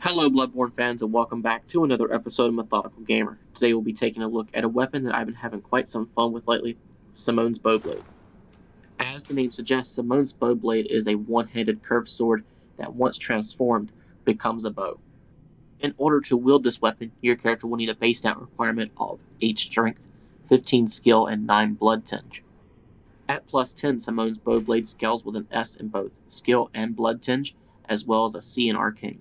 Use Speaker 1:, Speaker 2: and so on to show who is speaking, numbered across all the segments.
Speaker 1: Hello Bloodborne fans and welcome back to another episode of Methodical Gamer. Today we'll be taking a look at a weapon that I've been having quite some fun with lately, Simone's Bowblade. As the name suggests, Simone's Bowblade is a one-handed curved sword that once transformed becomes a bow. In order to wield this weapon, your character will need a base stat requirement of 8 strength, 15 skill, and 9 blood tinge. At plus 10, Simone's Bowblade scales with an S in both skill and blood tinge, as well as a C in arcane.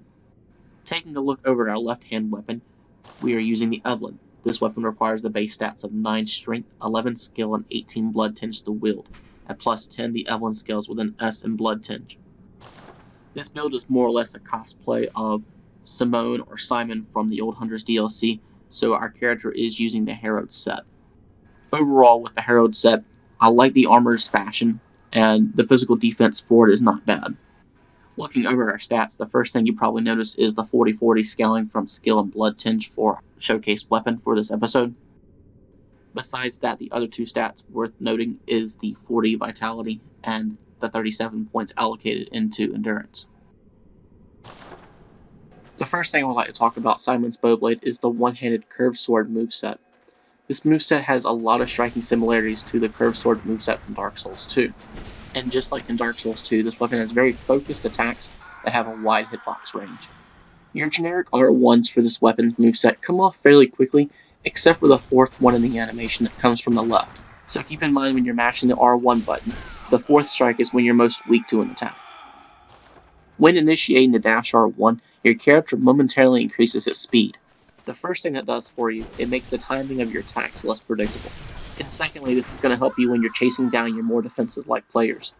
Speaker 1: Taking a look over our left-hand weapon, we are using the Evelyn. This weapon requires the base stats of 9 strength, 11 skill, and 18 blood tinge to wield. At plus 10, the Evelyn scales with an S in blood tinge. This build is more or less a cosplay of Simone or Simon from the Old Hunters DLC, so our character is using the Harrowed set. Overall, with the Harrowed set, I like the armor's fashion, and the physical defense for it is not bad. Looking over our stats, the first thing you probably notice is the 40-40 scaling from skill and blood tinge for showcased weapon for this episode. Besides that, the other two stats worth noting is the 40 vitality and the 37 points allocated into endurance. The first thing I would like to talk about Simone's Bowblade is the one-handed curved sword moveset. This moveset has a lot of striking similarities to the curved sword moveset from Dark Souls 2. And just like in Dark Souls 2, this weapon has very focused attacks that have a wide hitbox range. Your generic R1s for this weapon's moveset come off fairly quickly, except for the fourth one in the animation that comes from the left. So keep in mind when you're mashing the R1 button, the fourth strike is when you're most weak to an attack. When initiating the dash R1, your character momentarily increases its speed. The first thing that does for you, it makes the timing of your attacks less predictable. And secondly, this is going to help you when you're chasing down your more defensive-like players.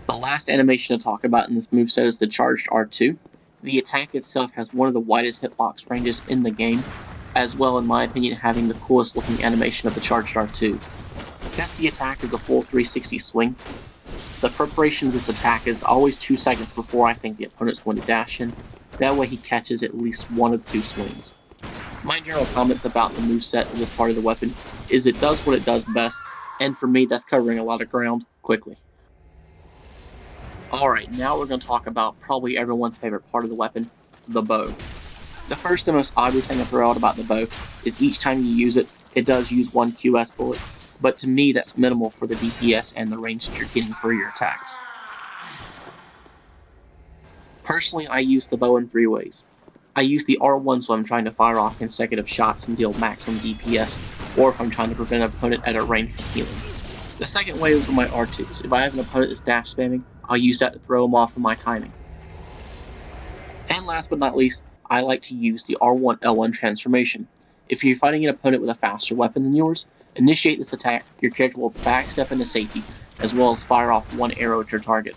Speaker 1: The last animation to talk about in this moveset is the charged R2. The attack itself has one of the widest hitbox ranges in the game, as well, in my opinion, having the coolest looking animation of the charged R2. Since the attack is a full 360 swing, the preparation of this attack is always 2 seconds before I think the opponent's going to dash in. That way he catches at least one of the 2 swings. My general comments about the moveset of this part of the weapon is it does what it does best, and for me that's covering a lot of ground quickly. Alright, now we're going to talk about probably everyone's favorite part of the weapon, the bow. The first and most obvious thing to throw out about the bow is each time you use it, it does use 1 QS bullet, but to me that's minimal for the DPS and the range that you're getting for your attacks. Personally, I use the bow in 3 ways. I use the R1 so I'm trying to fire off consecutive shots and deal maximum DPS, or if I'm trying to prevent an opponent at a range from healing. The second way is with my R2s. If I have an opponent that's dash spamming, I'll use that to throw them off with my timing. And last but not least, I like to use the R1 L1 transformation. If you're fighting an opponent with a faster weapon than yours, initiate this attack, your character will backstep into safety, as well as fire off 1 arrow at your target.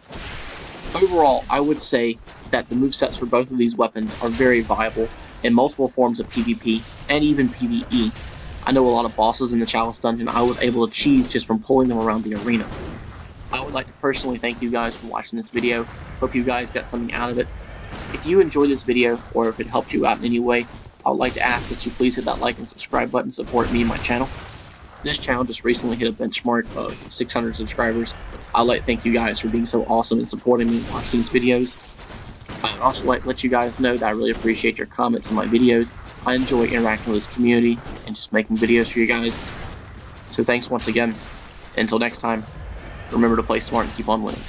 Speaker 1: Overall, I would say that the movesets for both of these weapons are very viable in multiple forms of PvP and even PvE. I know a lot of bosses in the Chalice Dungeon I was able to achieve just from pulling them around the arena. I would like to personally thank you guys for watching this video. Hope you guys got something out of it. If you enjoyed this video, or if it helped you out in any way, I would like to ask that you please hit that like and subscribe button to support me and my channel. This channel just recently hit a benchmark of 600 subscribers. I'd like to thank you guys for being so awesome and supporting me and watching these videos. I'd also like to let you guys know that I really appreciate your comments on my videos. I enjoy interacting with this community and just making videos for you guys. So thanks once again. Until next time, remember to play smart and keep on winning.